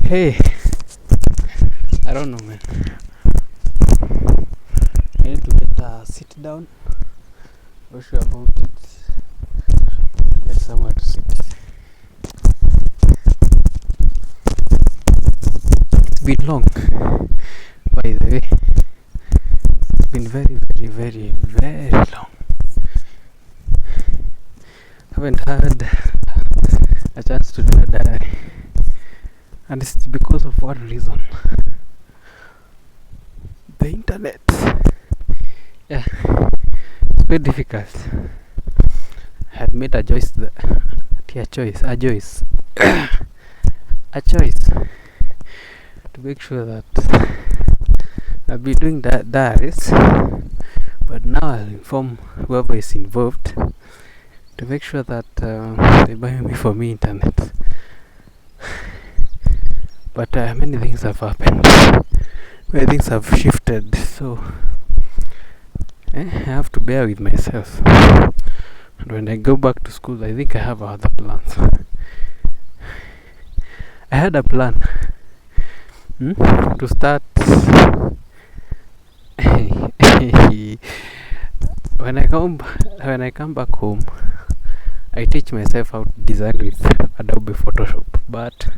Hey, I don't know, man. I need to get a sit down. Not sure about it. Get somewhere to sit. It's been long, by the way. It's been very, very, very, very long. Haven't had a chance to do a diary, and it's because of one reason: the internet. Yeah, it's very difficult. I had made a choice, a choice to make sure that I'll be doing that diaries, but now I'll inform whoever is involved to make sure that they buy me for me internet. But many things have happened, many things have shifted, so I have to bear with myself. And when I go back to school, I think I have other plans. I had a plan to start when I come back home. I teach myself how to design with Adobe Photoshop, but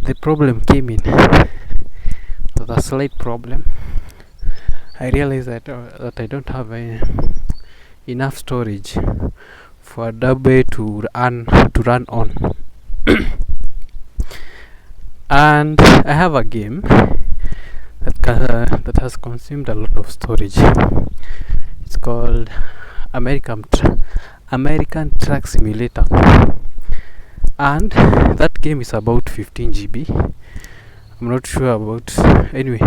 the problem came in. So the slight problem. I realized that I don't have enough storage for Adobe to run on. And I have a game that has consumed a lot of storage. It's called American Truck Simulator, and that game is about 15 GB. I'm not sure about. Anyway,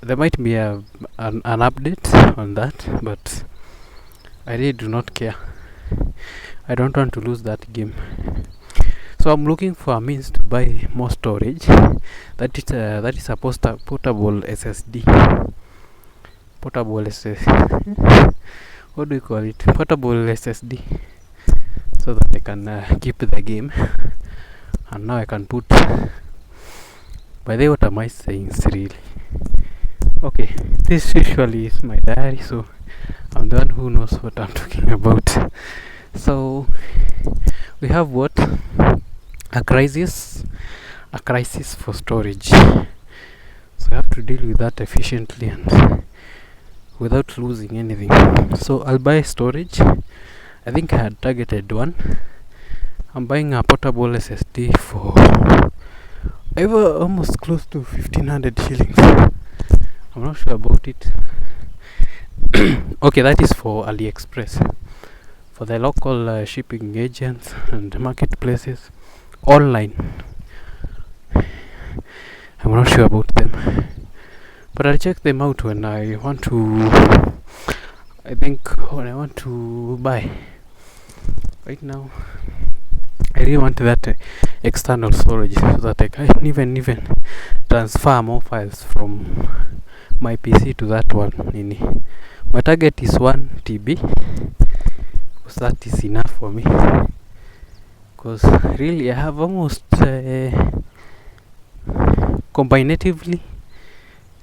there might be an update on that, but I really do not care. I don't want to lose that game. So I'm looking for a means to buy more storage. That is a portable SSD. Portable SSD. What do you call it? Portable SSD. So that I can keep the game. And now I can put. By the way, what am I saying? Really? Okay. This usually is my diary, so I'm the one who knows what I'm talking about. So we have what? A crisis for storage. So I have to deal with that efficiently and without losing anything. So I'll buy storage. I think I had targeted one. I'm buying a portable SSD for almost close to 1500 shillings. I'm not sure about it. Okay, that is for AliExpress. For the local shipping agents and marketplaces online, I'm not sure about them, but I'll check them out when I want to. I think when I want to buy. Right now, I really want that external storage so that I can even transfer more files from my PC to that one. My target is 1 TB, because that is enough for me. Because really I have almost combinatively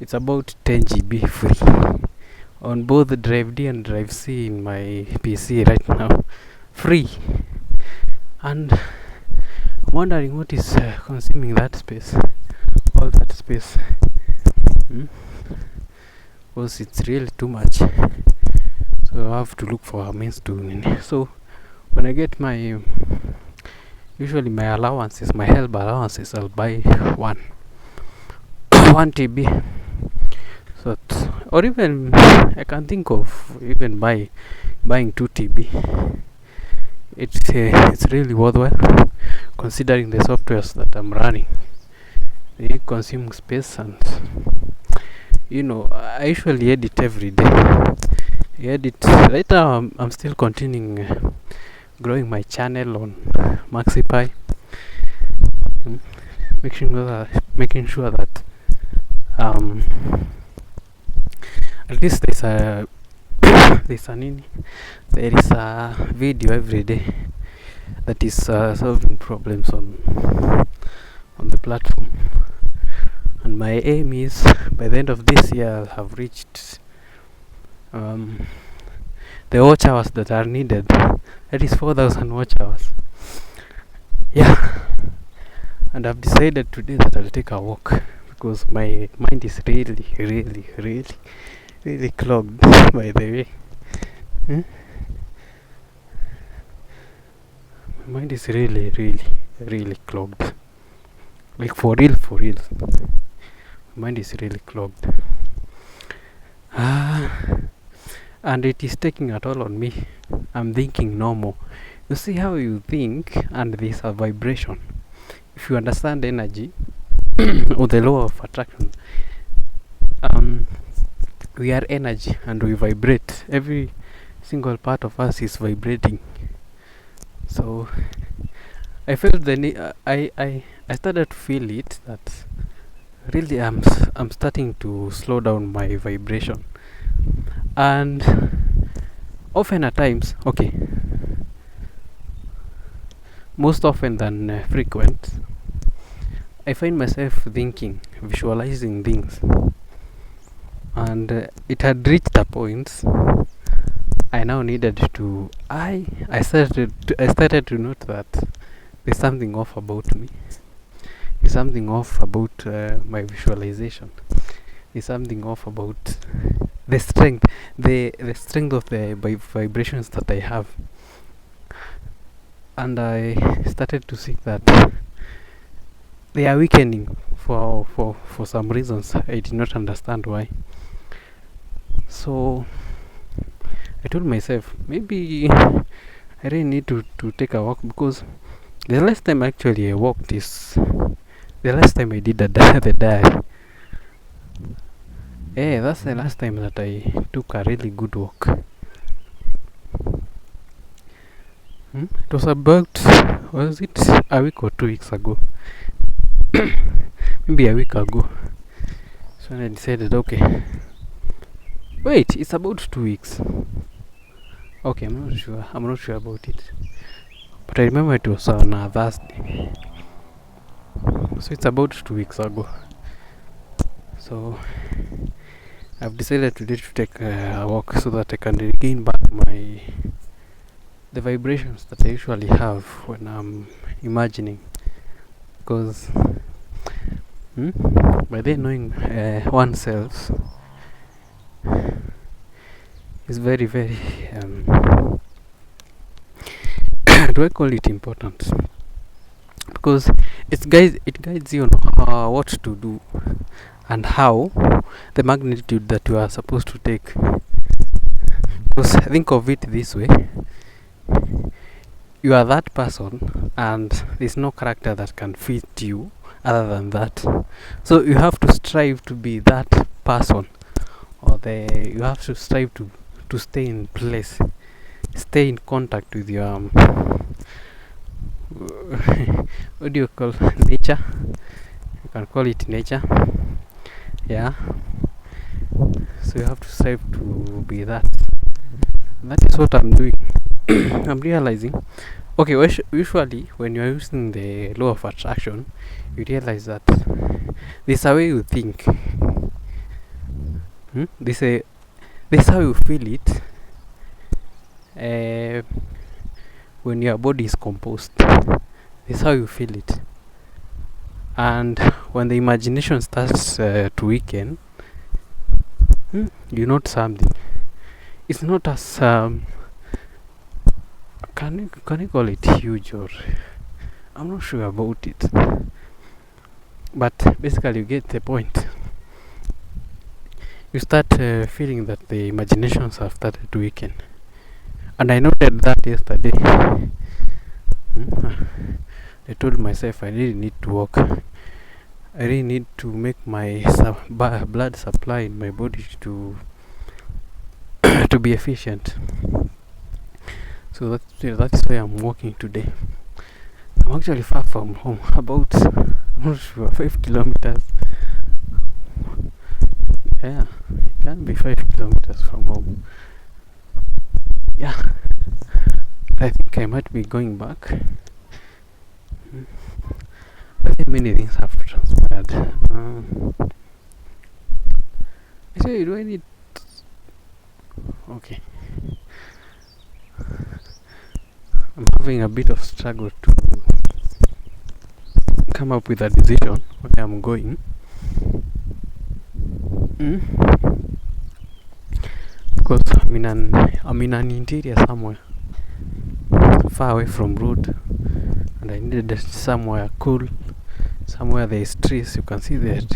it's about 10 GB free on both drive D and drive C in my PC right now, free. And I'm wondering what is consuming that space, all that space, because it's really too much. So I have to look for a means to. So when I get my usually my allowances, my help allowances, I'll buy 1 TB. So or even I can think of even buying 2 TB. It's really worthwhile considering the softwares that I'm running. They consume space, and I usually edit every day. Right now I'm still continuing growing my channel on Maxipy, making sure that at least there is a video every day that is solving problems on on the platform. And my aim is by the end of this year I'll have reached the watch hours that are needed. That is 4,000 watch hours. Yeah, and I've decided today that I'll take a walk because my mind is really clogged. By the way, my mind is really clogged. Like for real. My mind is really clogged. And it is taking a toll on me. I'm thinking no more. You see how you think, and there's a vibration. If you understand energy or the law of attraction, we are energy and we vibrate. Every single part of us is vibrating. So I felt the need. I started to feel it that really I'm starting to slow down my vibration, and often at times, okay, most often than frequent, I find myself thinking, visualizing things, and it had reached a point I now needed to. I started to note that there's something off about me. There's something off about my visualization. There's something off about the strength, the strength of the vibrations that I have. And I started to see that they are weakening for some reasons I did not understand why. So I told myself maybe I really need to take a walk, because the last time actually I walked is the last time I did the diary. Yeah, that's the last time that I took a really good walk. It was about, was it a week or 2 weeks ago? Maybe a week ago. So I decided, okay, wait, it's about 2 weeks. Okay, I'm not sure about it, but I remember it was on a Thursday. So it's about 2 weeks ago. So I've decided today to take a walk so that I can regain back the vibrations that I usually have when I'm imagining. Because by then knowing oneself is very do I call it important? Because it guides you on what to do and how, the magnitude that you are supposed to take. Because think of it this way: you are that person, and there's no character that can fit you other than that. So you have to strive to be that person, or you have to strive to stay in place, stay in contact with your what do you call nature? You can call it nature. Yeah. So you have to strive to be that. That is what I'm doing. I'm realizing, okay, usually when you're using the law of attraction, you realize that this is how you think. This is how you feel it when your body is composed. This is how you feel it. And when the imagination starts to weaken, you note something. It's not as can you call it huge, or I'm not sure about it, but basically you get the point. You start feeling that the imaginations have started to weaken, and I noted that yesterday. I told myself I really need to walk. I really need to make my blood supply in my body to to be efficient. So that's why I'm walking today. I'm actually far from home, about, I'm not sure, 5 kilometers. Yeah, it can be 5 kilometers from home. Yeah, I think I might be going back. I Many things have transpired. Actually, do I need? Okay, I'm having a bit of struggle to come up with a decision where I'm going. Because I'm in an interior somewhere, far away from road, and I needed somewhere cool, somewhere there's trees. You can see there's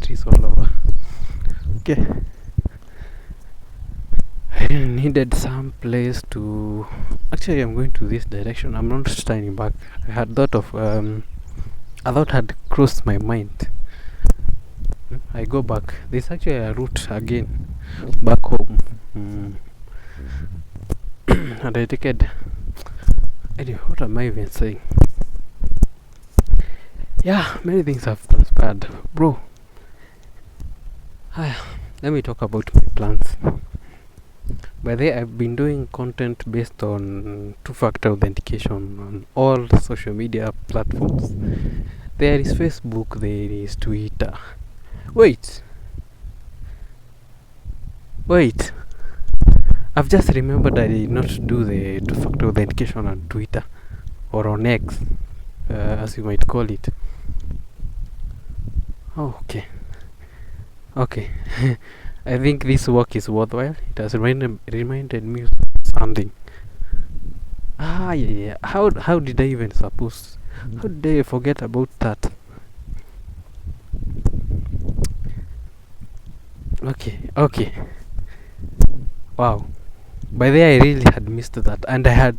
trees all over. Okay, I needed some place to. Actually, I'm going to this direction. I'm not turning back. I had thought of a thought had crossed my mind. I go back. There's actually a route again back home. And I take it. Anyway, what am I even saying? Yeah, many things have transpired, bro. Let me talk about my plans. By the way, I've been doing content based on two-factor authentication on all social media platforms. There is Facebook, there is Twitter. Wait, I've just remembered I did not do the two-factor authentication on Twitter or on X, as you might call it. Oh, okay. I think this work is worthwhile. It has reminded me of something. Yeah. How did I even suppose? How did I forget about that? Okay. Wow. By the way, I really had missed that, and I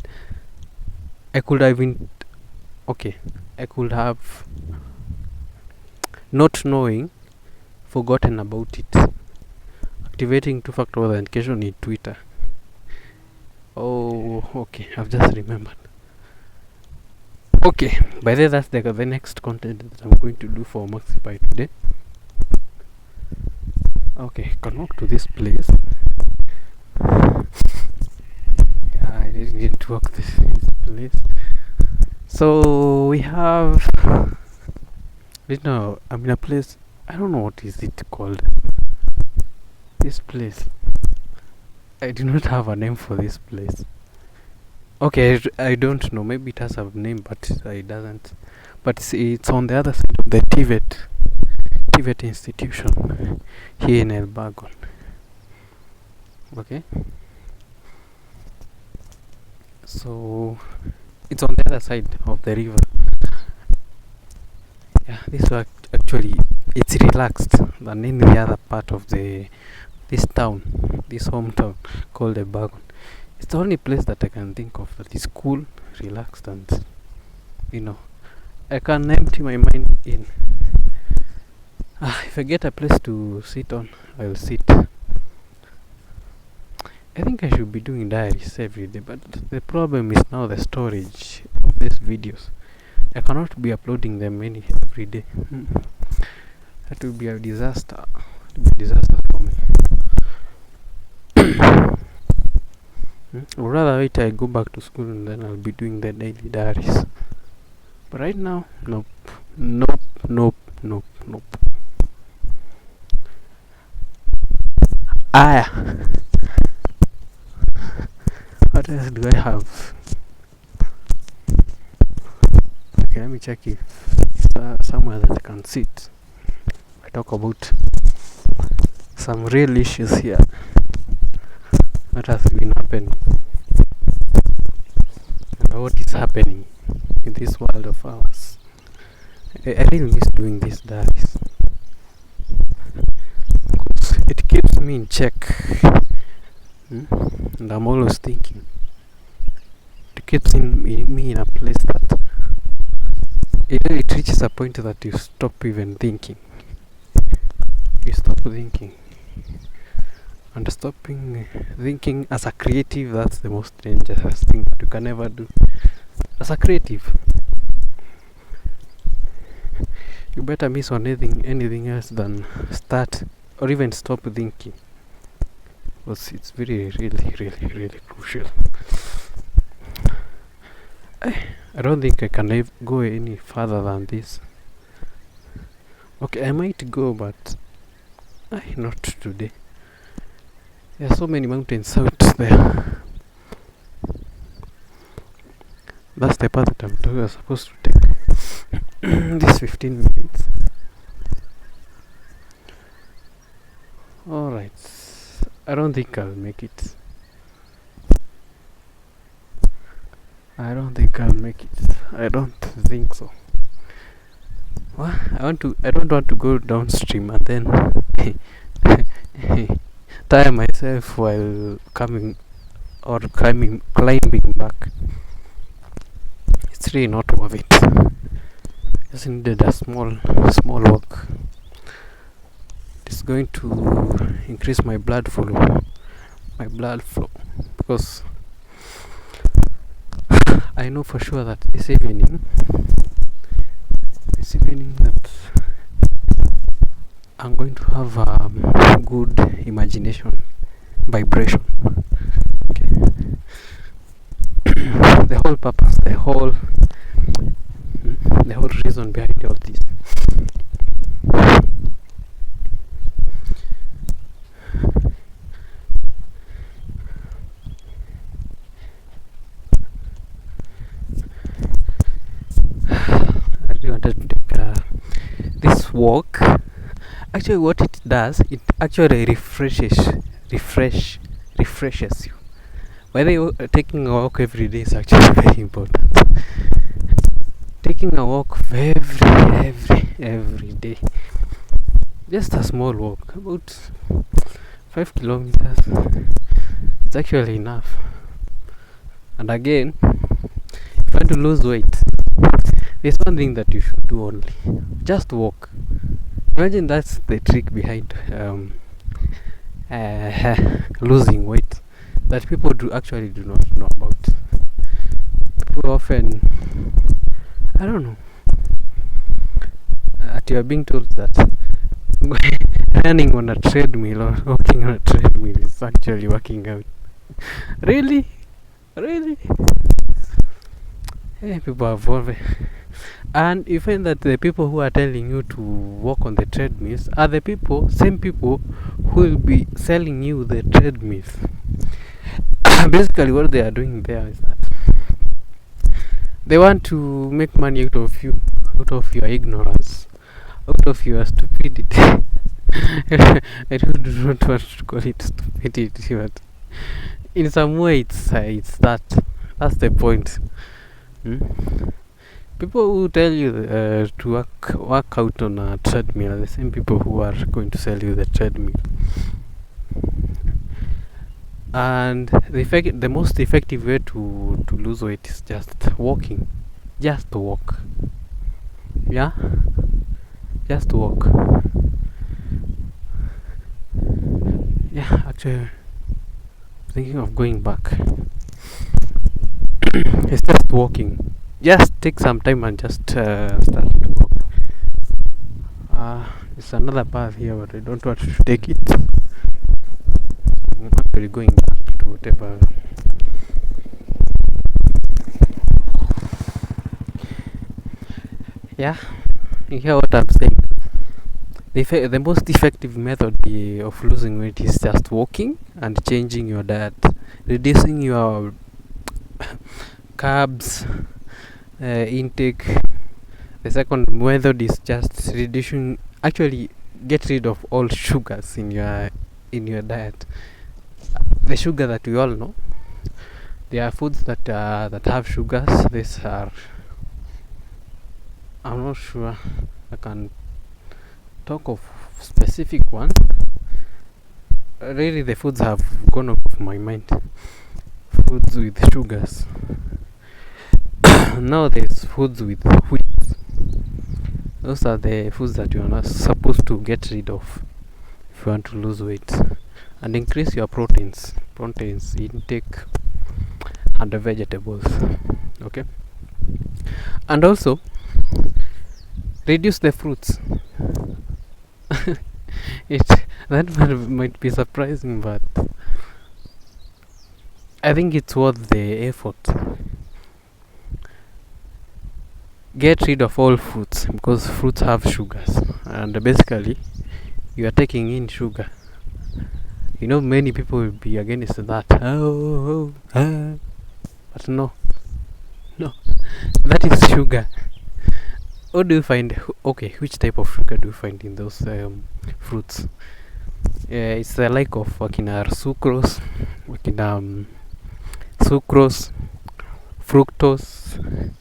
could have been. Okay, I could have, not knowing, forgotten about it. Activating two-factor authentication in Twitter. Oh, okay. I've just remembered. Okay, by the way, that's the next content that I'm going to do for Maxipy today. Okay, can walk to this place. Yeah, I didn't walk this place. So we have. I'm in a place. I don't know what is it called. This place. I do not have a name for this place. Okay, I don't know. Maybe it has a name, but it doesn't. But it's on the other side of the TVET institution here in Elbagon. Okay. So it's on the other side of the river. Yeah, this was actually it's relaxed than in the other part of this hometown called Elbagon. It's the only place that I can think of that is cool, relaxed, and I can empty my mind in. If I get a place to sit on, I'll sit. I think I should be doing diaries every day, but the problem is now the storage of these videos. I cannot be uploading them every day. That will be a disaster. It will be a disaster for me. Or rather wait I go back to school and then I'll be doing the daily diaries. But right now, nope. What else do I have? Okay, let me check if somewhere that I can sit. I talk about some real issues here. What has been happening? And what is happening in this world of ours? I really miss doing these diaries. It keeps me in check. And I'm always thinking. It keeps me in a place that it reaches a point that you stop even thinking. You stop thinking. And stopping thinking as a creative, that's the most dangerous thing that you can ever do. As a creative, you better miss on anything else than start or even stop thinking. Because it's very, really crucial. I don't think I can go any further than this. Okay, I might go, but not today. There are so many mountains out there. That's the path that I'm supposed to take. This 15 minutes. Alright. I don't think I'll make it. I don't think so. What? I don't want to go downstream and then tire myself while coming or climbing back. It's really not worth it. Just needed a small walk. It's going to increase my blood flow because I know for sure that this evening that I'm going to have a good imagination vibration. Okay. The whole purpose, the whole reason behind all this. I really wanted to take this walk. Actually, what it does, it actually refreshes you. By the way, taking a walk every day is actually very important. Taking a walk every day. Just a small walk, about 5 kilometers. It's actually enough. And again, if you want to lose weight, there's one thing that you should do only. Just walk. Imagine that's the trick behind losing weight that people do not know about. People often, I don't know, you are being told that running on a treadmill or walking on a treadmill is actually working out. Really? Hey, people are evolving. And you find that the people who are telling you to walk on the treadmills are the same people who will be selling you the treadmills. Basically, what they are doing there is that they want to make money out of you, out of your ignorance, out of your stupidity. I do not want to call it stupidity, but in some way, it's that's the point. People who tell you to work out on a treadmill are the same people who are going to sell you the treadmill. And the most effective way to lose weight is just walking. Just walk. Yeah? Just walk. Yeah, actually, thinking of going back. It's just walking. Just take some time and just start to walk. It's another path here, but I don't want to take it. I'm actually going back to whatever. Yeah, you hear what I'm saying? The most effective method of losing weight is just walking and changing your diet, reducing your carbs intake. The second method is just get rid of all sugars in your diet. The sugar that we all know, there are foods that have sugars. These are, I'm not sure I can talk of specific one. Really, the foods have gone off of my mind. Foods with sugars. Now there's foods with wheat. Those are the foods that you are not supposed to get rid of if you want to lose weight, and increase your proteins intake and the vegetables. Okay, and also reduce the fruits. That might be surprising, but I think it's worth the effort. get rid of all fruits, because fruits have sugars, and basically you are taking in sugar. Many people will be against that. But no, that is sugar. What do you find? Okay, which type of sugar do you find in those fruits? It's the like of sucrose, sucrose, fructose.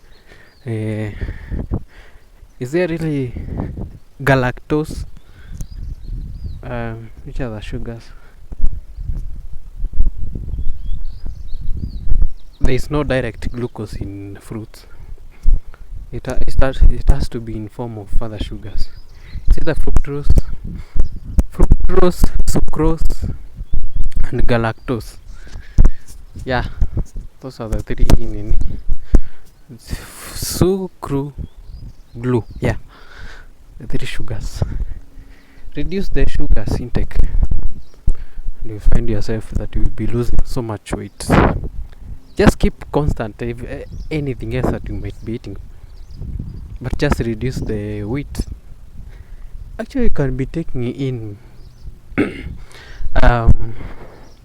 Is there really galactose? Which are the sugars? There is no direct glucose in fruits. It has to be in form of other sugars. It's either fructose, sucrose, and galactose. Yeah, those are the three in sucru glue. Yeah, the three sugars. Reduce the sugars intake, and you find yourself that you will be losing so much weight. Just keep constant anything else that you might be eating, but just reduce the weight. Actually, you can be taking in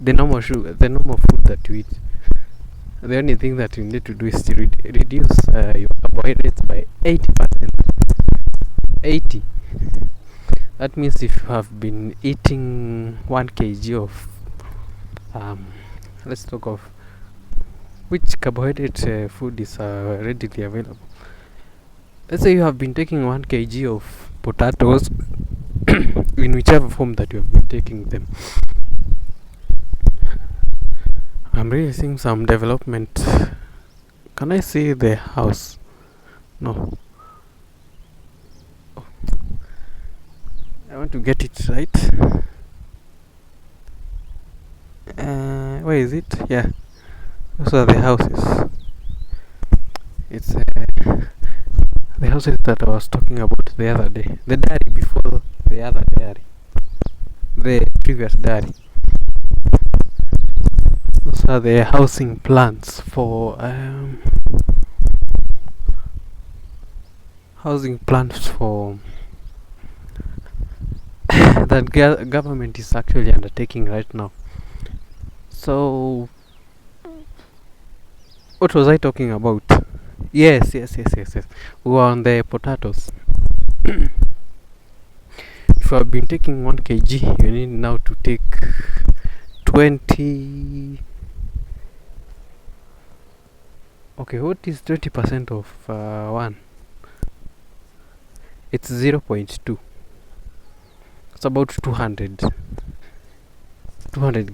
the normal sugar, the normal food that you eat. The only thing that you need to do is to reduce your carbohydrates by 80%. 80. That means if you have been eating 1 kg of let's talk of which carbohydrate food is readily available. Let's say you have been taking 1 kg of potatoes in whichever form that you have been taking them. I'm really seeing some development. Can I see the house? No. Oh. I want to get it right. Where is it? Yeah. Those are the houses. It's the houses that I was talking about the other day. The diary before the other diary. The previous diary. Those are the housing plans for that government is actually undertaking right now. So what was I talking about? Yes. We were on the potatoes. If you have been taking 1 kg, you need now to take 20. Okay, what is 20% of 1? It's 0.2. It's about 200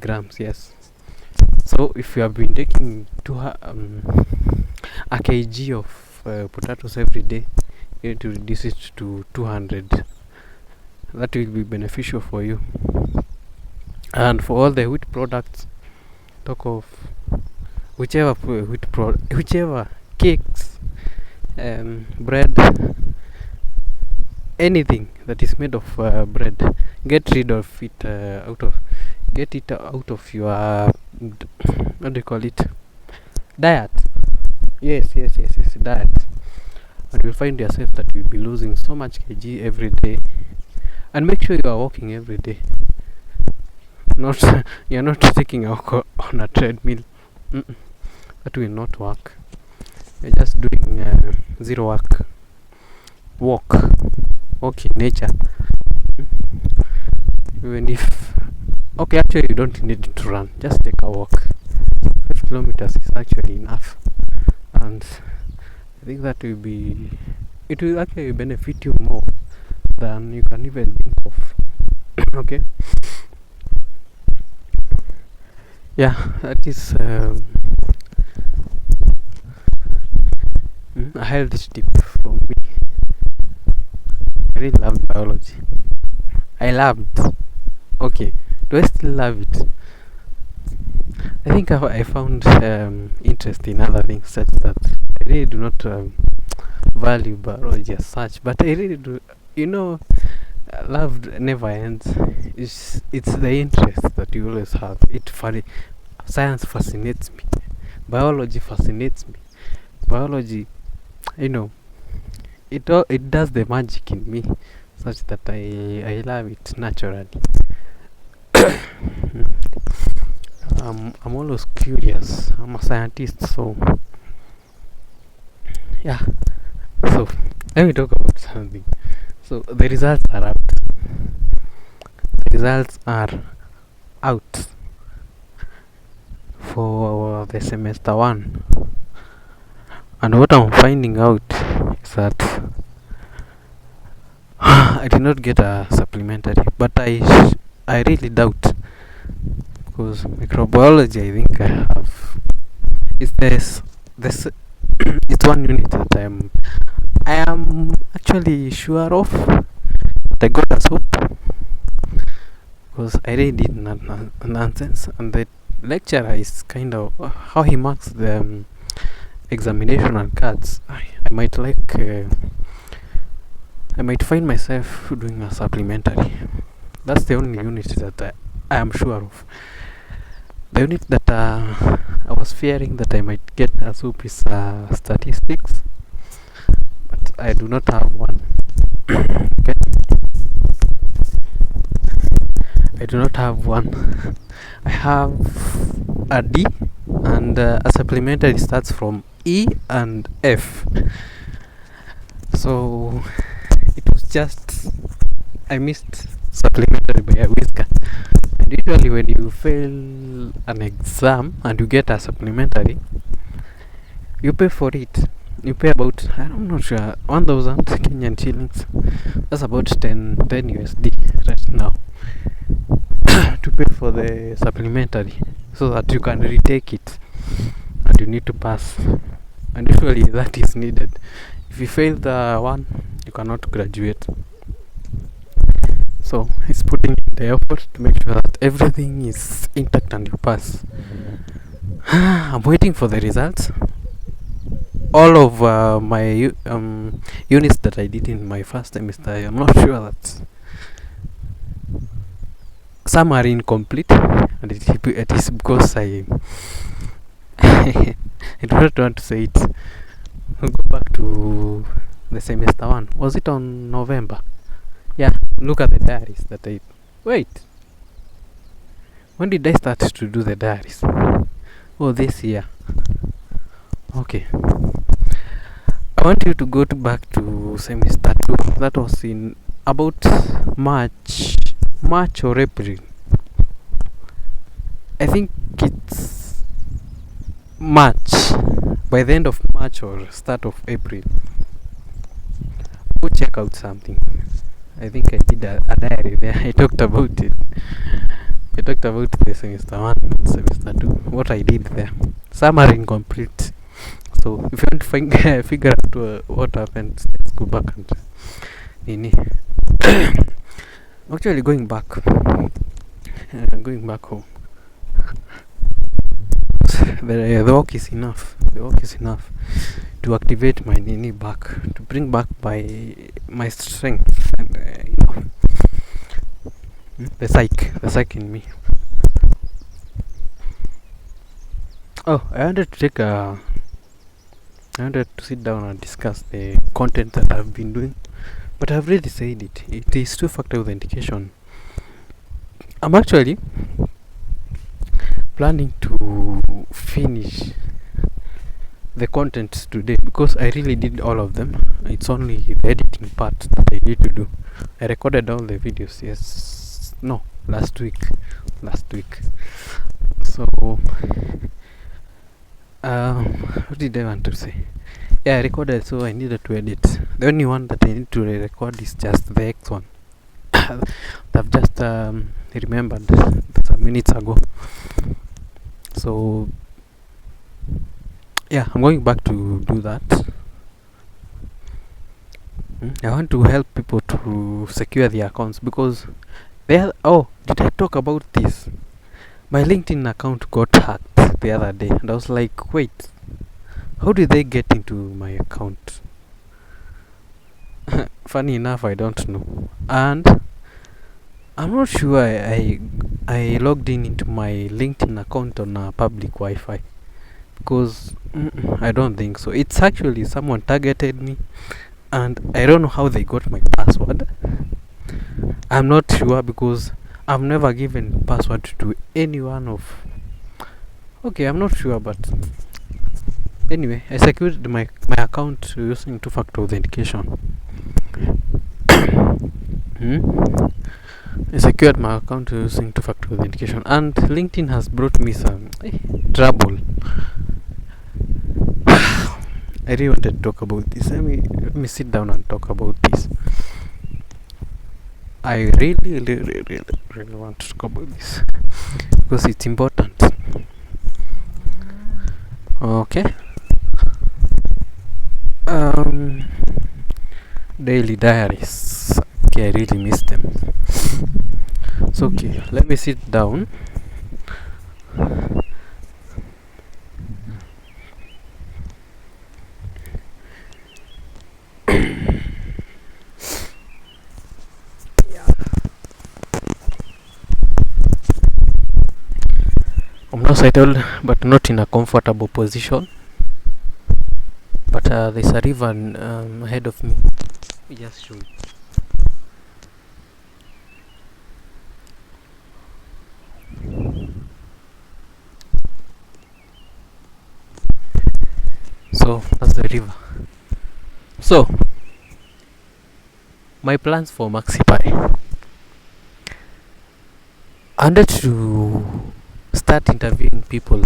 grams, yes. So if you have been taking a kg of potatoes every day, you need to reduce it to 200. That will be beneficial for you. And for all the wheat products, talk of whichever cakes, bread, anything that is made of bread, get rid of it get it out of your what do you call it, diet. Yes, diet. And you'll find yourself that you'll be losing so much kg every day. And make sure you are walking every day. You're not taking alcohol on a treadmill. That will not work. You're just doing zero work. Walk in nature. Even if actually you don't need to run, just take a walk. 5 kilometers is actually enough, and I think that it will actually benefit you more than you can even think of. Okay, yeah, that is a health tip from me. I really loved biology. Okay, do I still love it? I think I found interest in other things, such that I really do not value biology as such, but I really do. Love never ends. It's the interest that you always have. Science fascinates me. Biology fascinates me. Biology, it does the magic in me, such that I love it naturally. I'm always curious. I'm a scientist, so yeah. So let me talk about something. So the results are out. The results are out for the semester one, and what I'm finding out is that I did not get a supplementary, but I really doubt, because microbiology I think I have. It's this it's one unit that I am actually sure of. But I got a soap because I really did nonsense, and the lecturer is kind of how he marks the examination and cards. I might I might find myself doing a supplementary. That's the only unit that I am sure of. The unit that I was fearing that I might get a soup is statistics, but I do not have one. Okay. I do not have one. I have a D, and a supplementary starts from E and F. So it was just I missed supplementary by a whisker. And usually when you fail an exam and you get a supplementary, you pay for it. You pay about, I'm not sure, 1,000 Kenyan shillings. That's about 10 USD right now to pay for the supplementary, so that you can retake it and you need to pass. And usually that is needed. If you fail the one, you cannot graduate. So it's putting in the effort to make sure that everything is intact and you pass. I'm waiting for the results. All of my units that I did in my first semester, I'm not sure that some are incomplete, and it is because I I do not want to say it. We'll go back to the semester one. Was it on November? Yeah, look at the diaries that I... Wait! When did I start to do the diaries? Oh, this year. Okay. I want you to go back to semester 2. That was in about March or April. I think it's March. By the end of March or start of April. Go check out something. I think I did a diary there. I talked about it. I talked about the semester 1 and semester 2. What I did there. Some are incomplete. So if you want to figure out what happened, let's go back and actually going back home. The work is enough. The work is enough to activate my back, to bring back my strength and the psyche in me. Oh, I wanted to sit down and discuss the content that I've been doing, but I've already said it. It is two-factor authentication. I'm actually planning to finish the content today, because I really did all of them. It's only the editing part that I need to do. I recorded all the videos last week. So what did I want to say? Yeah, I recorded, so I needed to edit. The only one that I need to record is just the X one. I've just remembered some minutes ago. So yeah, I'm going back to do that. I want to help people to secure their accounts, because did I talk about this? My LinkedIn account got hacked the other day, and I was like, wait, how did they get into my account? Funny enough, I don't know. And I'm not sure I logged into my LinkedIn account on a public Wi-Fi, because I don't think so. It's actually someone targeted me and I don't know how they got my password. I'm not sure because I've never given password to anyone of. Okay, I'm not sure, but anyway, I secured my account using two-factor authentication. I secured my account using two-factor authentication, and LinkedIn has brought me some trouble. I really wanted to talk about this. Let me sit down and talk about this. I really want to talk about this because it's important. Okay. Daily diaries. Okay, I really miss them. So okay, let me sit down. I'm not settled, but not in a comfortable position. But there's a river ahead of me. Just show you. So that's the river. So my plans for Maxipy. I wanted to start interviewing people,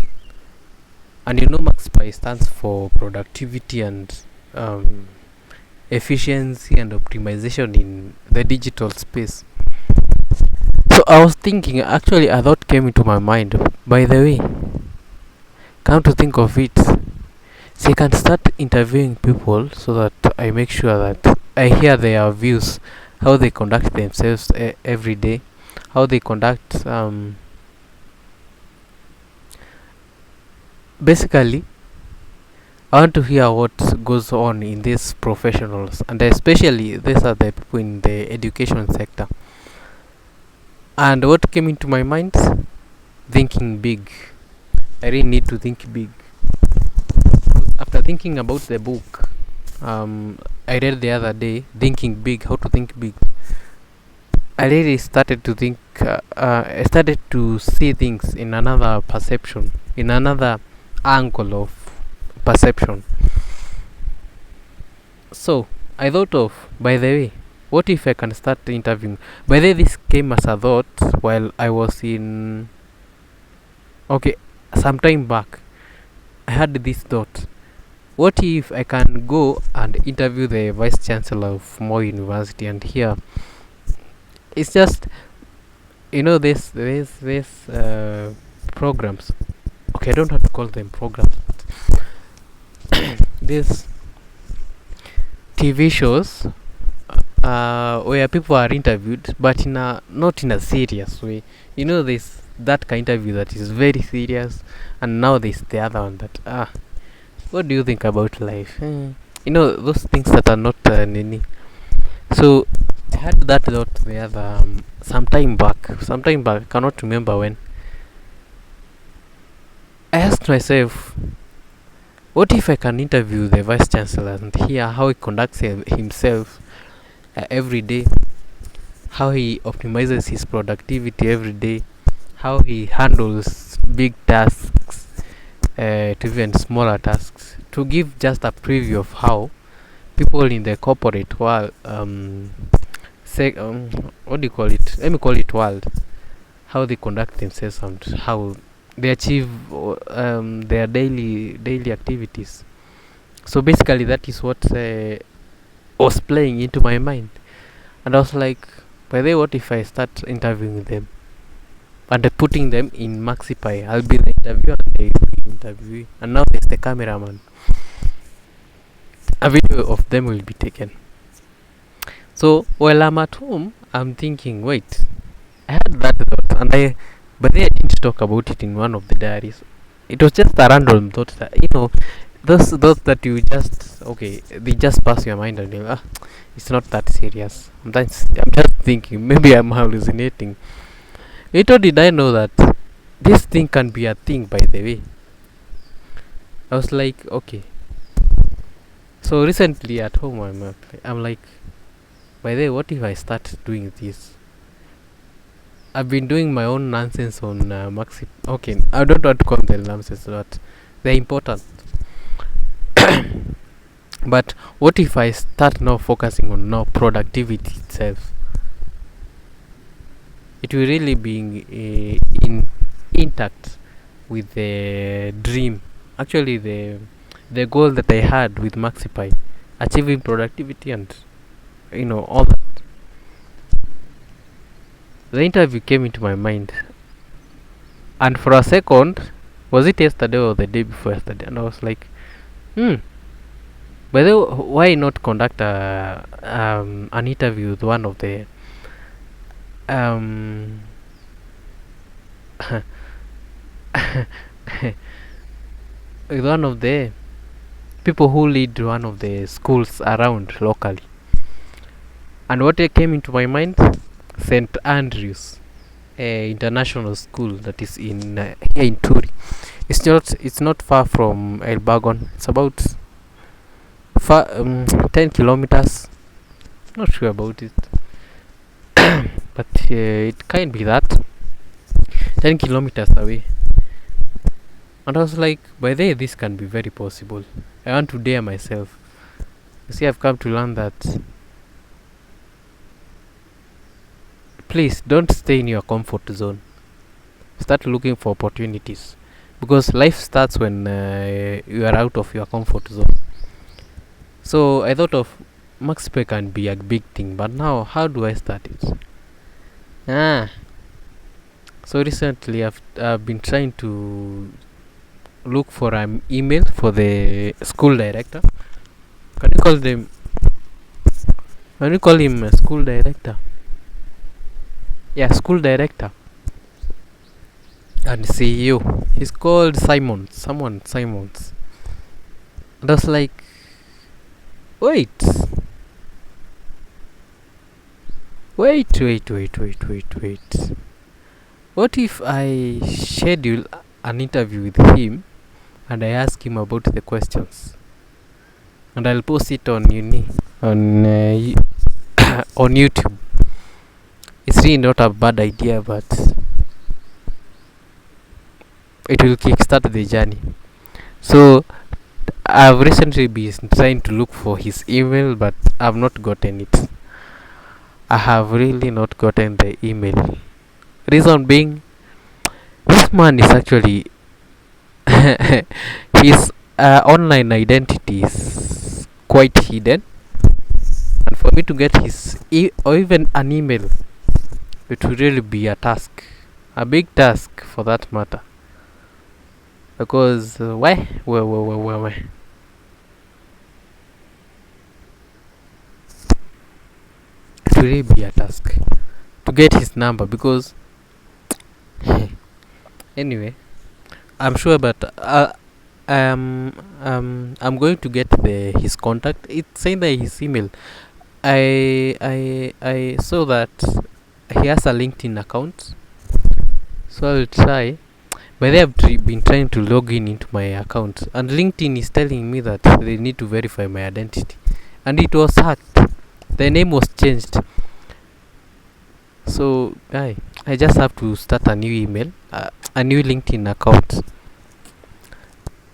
and Maxipy stands for productivity and efficiency and optimization in the digital space. So I was thinking, actually, a thought came into my mind. By the way, come to think of it, so I can start interviewing people so that I make sure that I hear their views, how they conduct themselves every day, how they conduct. Basically, I want to hear what goes on in these professionals, and especially these are the people in the education sector. And what came into my mind? Thinking big. I really need to think big. After thinking about the book I read the other day, Thinking Big, How to Think Big, I really started to think, I started to see things in another perception, in another angle of perception. So I thought of, by the way, what if I can start interviewing? By the way, this came as a thought while I was in, okay, some time back. I had this thought. What if I can go and interview the vice chancellor of Moi University and here? It's just, this programs. Okay, I don't have to call them programs. These TV shows where people are interviewed, but not in a serious way. This that kind of interview that is very serious, and now there's the other one that what do you think about life? Those things that are not nini. So I had that thought the other some time back. I cannot remember when. I asked myself, what if I can interview the vice chancellor and hear how he conducts himself every day, how he optimizes his productivity every day, how he handles big tasks to even smaller tasks, to give just a preview of how people in the corporate world, what do you call it? Let me call it world, how they conduct themselves and how they achieve their daily activities. So basically, that is what was playing into my mind, and I was like, by the way, what if I start interviewing them and putting them in Maxipy? I'll be the interviewer and they will be interviewee, and now there's the cameraman. A video of them will be taken. So while I'm at home, I'm thinking, wait, I had that thought, but then I didn't talk about it in one of the diaries. It was just a random thought that those thoughts that you just they just pass your mind and you're it's not that serious. I'm just thinking maybe I'm hallucinating. Little did I know that this thing can be a thing. By the way, I was like, okay, So recently at home, I'm like, by the way, what if I start doing this? I've been doing my own nonsense on Maxi. Okay, I don't want to call them nonsense, but they're important. But what if I start now focusing on now productivity itself? It will really be in intact with the dream. Actually, the goal that I had with Maxipy, achieving productivity and all that. The interview came into my mind, and for a second, was it yesterday or the day before yesterday? And I was like, by the way, why not conduct an interview with one of the with one of the people who lead one of the schools around locally? And what came into my mind, St. Andrews International School, that is in here in Turi. It's not far from Elbagon. It's about 10 kilometers. Not sure about it, but it can be that 10 kilometers away. And I was like, by the way, this can be very possible. I want to dare myself. You see, I've come to learn that please don't stay in your comfort zone. Start looking for opportunities, because life starts when you are out of your comfort zone. So I thought of MaxPay can be a big thing, but now how do I start it? So recently I've been trying to look for an email for the school director. Can you call them? Can you call him a school director? Yeah, school director and CEO. He's called Simons. Someone Simons. And I was like, wait. What if I schedule an interview with him and I ask him about the questions, and I'll post it on on on YouTube? It's really not a bad idea, but it will kickstart the journey. So I've recently been trying to look for his email, but I've not gotten it. I have really not gotten the email. Reason being, this man is actually his online identity is quite hidden, and for me to get his or even an email, it will really be a task, a big task for that matter. Because why? Why? It will really be a task to get his number, because anyway, I'm sure, but I'm going to get his contact. It's saying that his email. I saw that he has a LinkedIn account, so I'll try. But they have been trying to log in into my account, and LinkedIn is telling me that they need to verify my identity, and it was hacked. The name was changed. So, I just have to start a new email, a new LinkedIn account.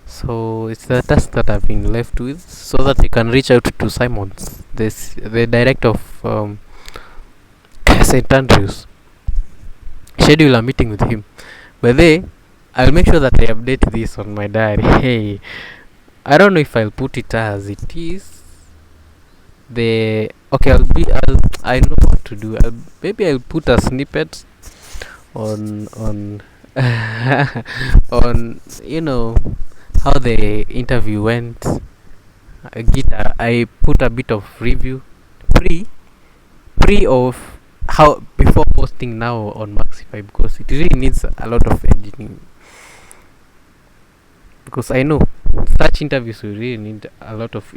So it's the task that I've been left with, so that I can reach out to Simons, the director of St. Andrews, schedule a meeting with him. But I'll make sure that I update this on my diary. Hey, I don't know if I'll put it as it is. I know what to do. Maybe I'll put a snippet on on how the interview went. I put a bit of review pre of how before posting now on Maxify, because it really needs a lot of editing, because I know such interviews will really need a lot of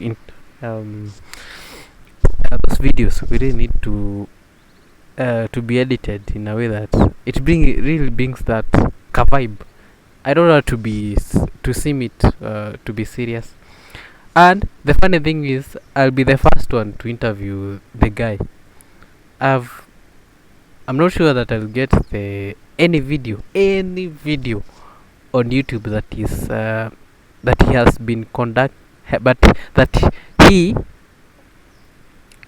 those videos we really need to be edited in a way that it really brings that vibe. I don't want to seem it to be serious. And the funny thing is, I'll be the first one to interview the guy. I've I'm not sure that I'll get the any video on YouTube that he has been but that he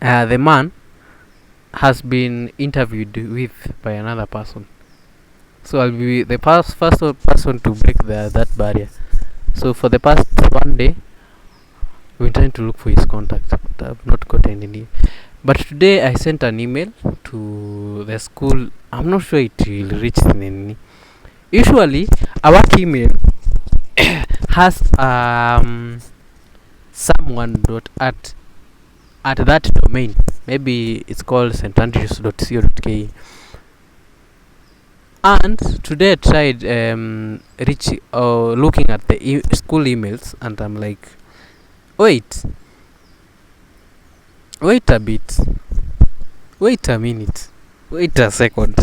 the man has been interviewed with by another person. So I'll be the first person to break that barrier. So for the past one day, I've been trying to look for his contact, but I've not got any. But today I sent an email to the school. I'm not sure it will reach any. Usually, our email has someone dot at that domain. Maybe it's called standrews.co.ke. And today I tried looking at the school emails, and I'm like, wait a bit, wait a minute, wait a second.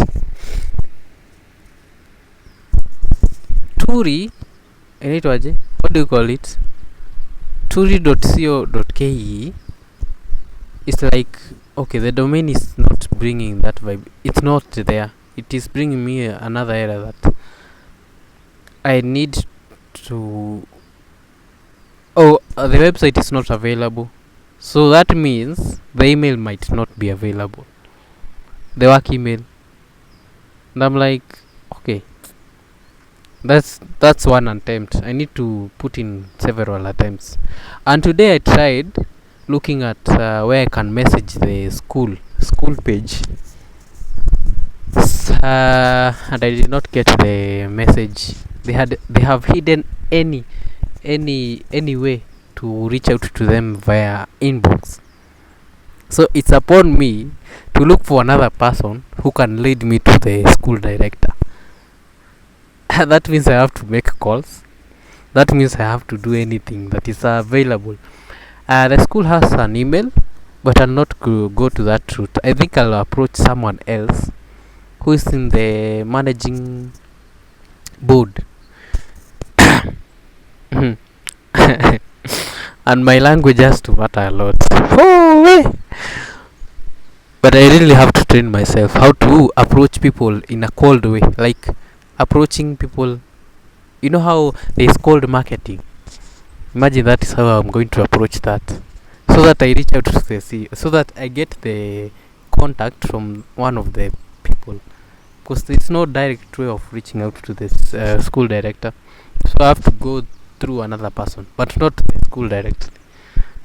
Turi, inaitwaje? What do you call it? Turi.co.ke is like, okay, the domain is not bringing that vibe. It's not there. It is bringing me another error that I need to. The website is not available. So that means the email might not be available. The work email. And I'm like, okay, that's one attempt. I need to put in several attempts. And today I tried looking at where I can message the school page. And I did not get the message. They have hidden any way to reach out to them via inbox. So it's upon me to look for another person who can lead me to the school director. That means I have to make calls. That means I have to do anything that is available. The school has an email, but I'll not go to that route. I think I'll approach someone else who is in the managing board. And my language has to matter a lot. But I really have to train myself how to approach people in a cold way, like approaching people. You know how there's cold marketing. Imagine that is how I'm going to approach that, so that I reach out to the CEO, so that I get the contact from one of the people, because there's no direct way of reaching out to this school director. So I have to go through another person, but not the school directly,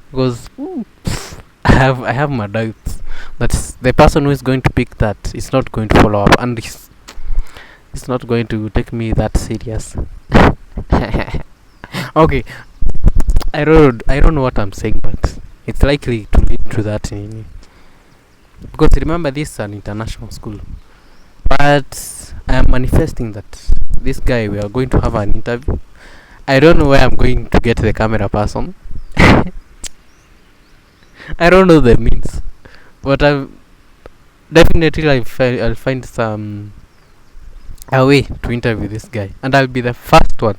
because I have my doubts that the person who is going to pick that is not going to follow up, and it's not going to take me that serious. Okay, I don't know what I'm saying, but it's likely to lead to that, because remember, this is an international school. But I am manifesting that this guy, we are going to have an interview. I don't know where I'm going to get the camera person. I don't know the means, but I'll find some a way to interview this guy, and I'll be the first one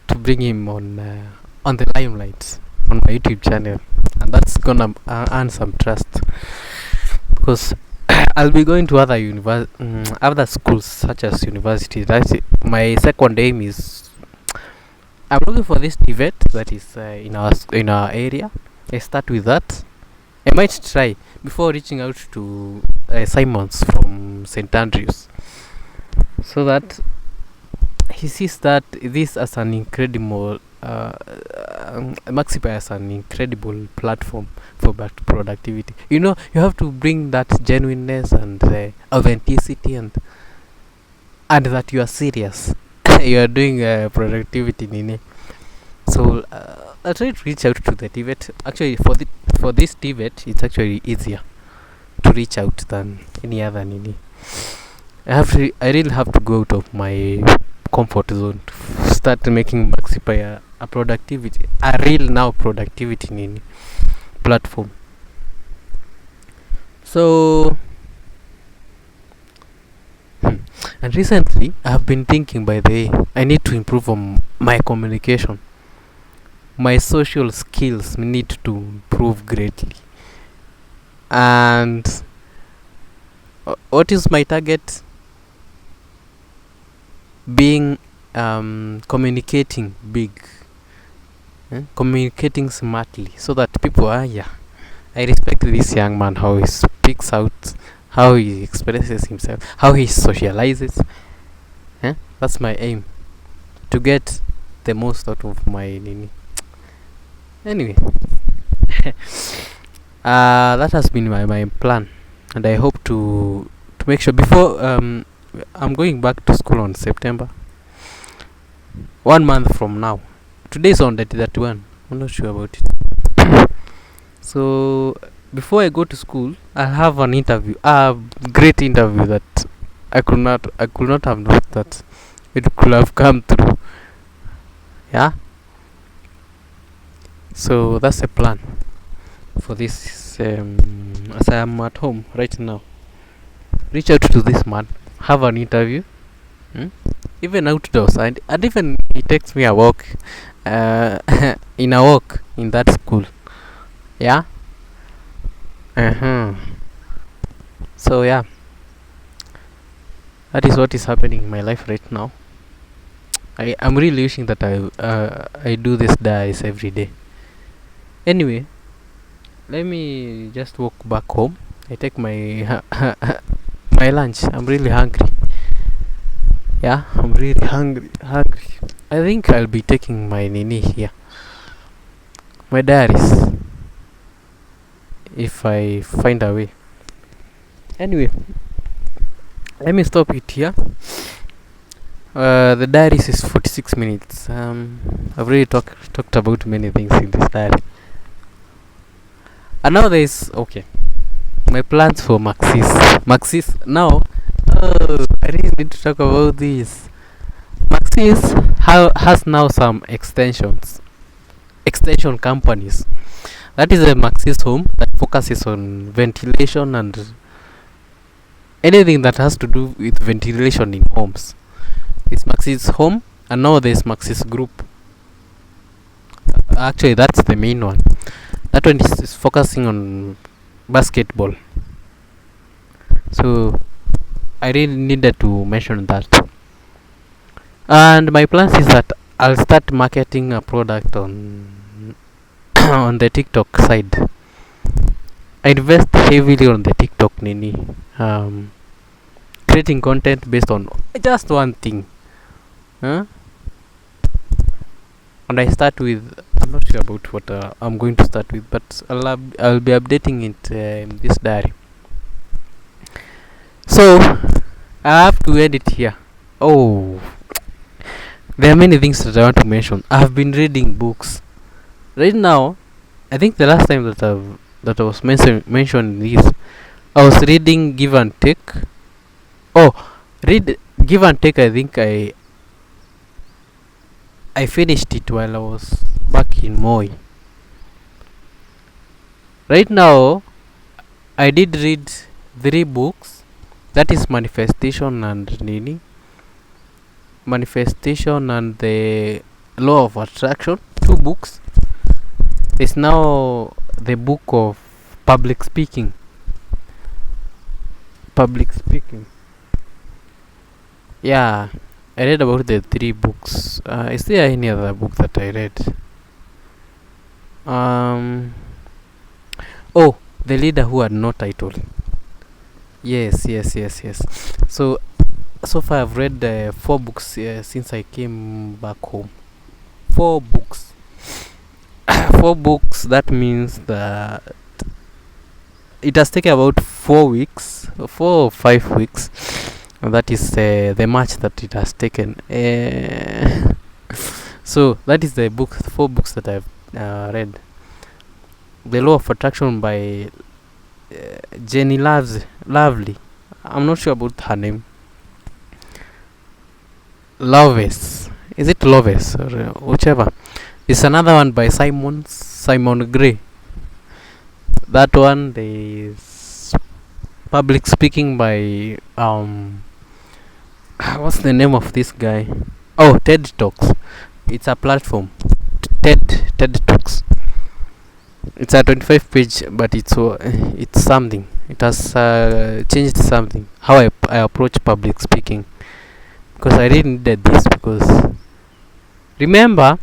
to bring him on the limelight on my YouTube channel, and that's gonna earn some trust, because I'll be going to other schools such as university. That's it. My second aim is, I'm looking for this TVET that is in our area. I start with that. I might try before reaching out to Simons from St. Andrews, so that he sees that this as an incredible Maxipay as an incredible platform for productivity. You have to bring that genuineness and authenticity, and that you are serious. You are doing productivity, Nini. So I try to reach out to the TVET. Actually, for this TVET, it's actually easier to reach out than any other, Nini. I really have to go out of my comfort zone to start making Maxipay a productivity, a real now productivity, Nini, platform. So, and recently I have been thinking, by the way, I need to improve on my communication. my social skills need to improve greatly. And what is my target? Being communicating big, communicating smartly, so that people are, yeah, I respect this young man, how he speaks out, how he expresses himself, how he socializes. That's my aim, to get the most out of my nini. Anyway, that has been my plan, and I hope to make sure before I'm going back to school on September, 1 month from now. Today is on the 31. I'm not sure about it. So before I go to school, I'll have an interview, a great interview that I could not have known that it could have come through. Yeah. So that's a plan for this. As I am at home right now, reach out to this man, have an interview, even outdoors, and even he takes me a walk, in a walk in that school. Yeah. So yeah, that is what is happening in my life right now. I'm really wishing that I do this dice every day. Anyway, let me just walk back home. I take my my lunch. I'm really hungry. Yeah, I'm really hungry. I think I'll be taking my nini here, my diaries, if I find a way. Anyway, let me stop it here. The diaries is 46 minutes. I've really talked about many things in this diary. And now there's my plans for Maxis now. I really need to talk about this. Maxis has now some extension companies. That is a Maxis home that focuses on ventilation and anything that has to do with ventilation in homes. It's Maxis home, and now there's Maxis group. Actually, that's the main one. That one is focusing on basketball. So I really needed to mention that. And my plans is that I'll start marketing a product on on the TikTok side. I invest heavily on the TikTok nini. Creating content based on just one thing. And I start with, I'm not sure about what I'm going to start with, but I'll be updating it in this diary. So I have to end it here. Oh, there are many things that I want to mention. I have been reading books. Right now, I think the last time that I was mentioning this, I was reading Give and Take. Read Give and Take. I think I finished it while I was back in Moi. Right now, I did read 3 books. That is Manifestation and Nini. Manifestation and the Law of Attraction. 2 books. There's now the book of Public Speaking. Yeah, I read about the 3 books. Is there any other book that I read? The Leader Who Had No Title. Yes. So far I've read 4 books since I came back home. 4 books. 4 books. That means that it has taken about 4 weeks, 4 or 5 weeks. That is the match that it has taken. So that is the 4 books that I've read. The Law of Attraction by Jenny Lovely. I'm not sure about her name. Loves. Is it Loves or whichever? It's another one by Simon Gray. That one is Public Speaking by what's the name of this guy? TED Talks. It's a platform. TED Talks. It's a 25 page, but it's something. It has changed something how I approach public speaking, because I really needed this. Because remember,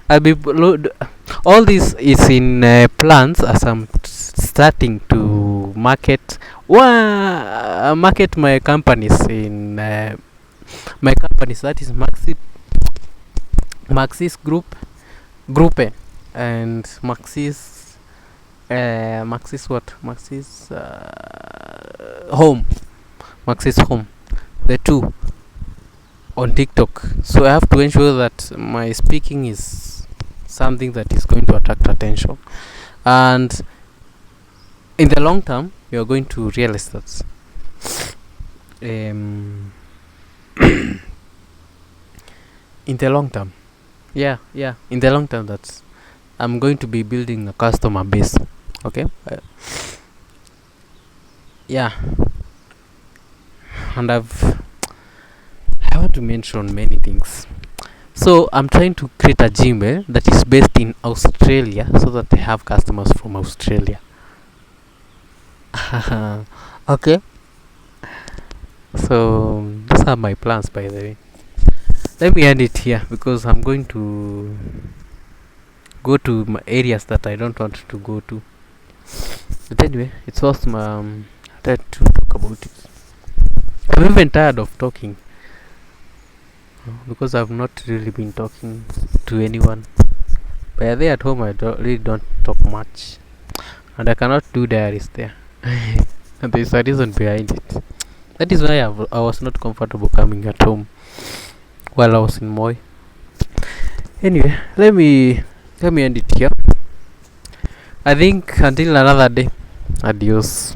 I'll be all this is in plans as I'm starting to market my companies in my companies, that is Maxis Group and Maxis what? Maxis Home, the two on TikTok. So I have to ensure that my speaking is something that is going to attract attention, and in the long term, you are going to realize that in the long term, in the long term, that I'm going to be building a customer base. Okay, yeah, and I want to mention many things. So I'm trying to create a gym that is based in Australia, so that they have customers from Australia. Okay, so those are my plans, by the way. Let me end it here, because I'm going to go to areas that I don't want to go to. But anyway, it's awesome. Tried to talk about it. I'm even tired of talking, because I've not really been talking to anyone. But there at home, I really don't talk much, and I cannot do diaries there. And there's a reason behind it. That is why I was not comfortable coming at home while I was in Moy. Anyway, let me end it here. I think until another day. Adios.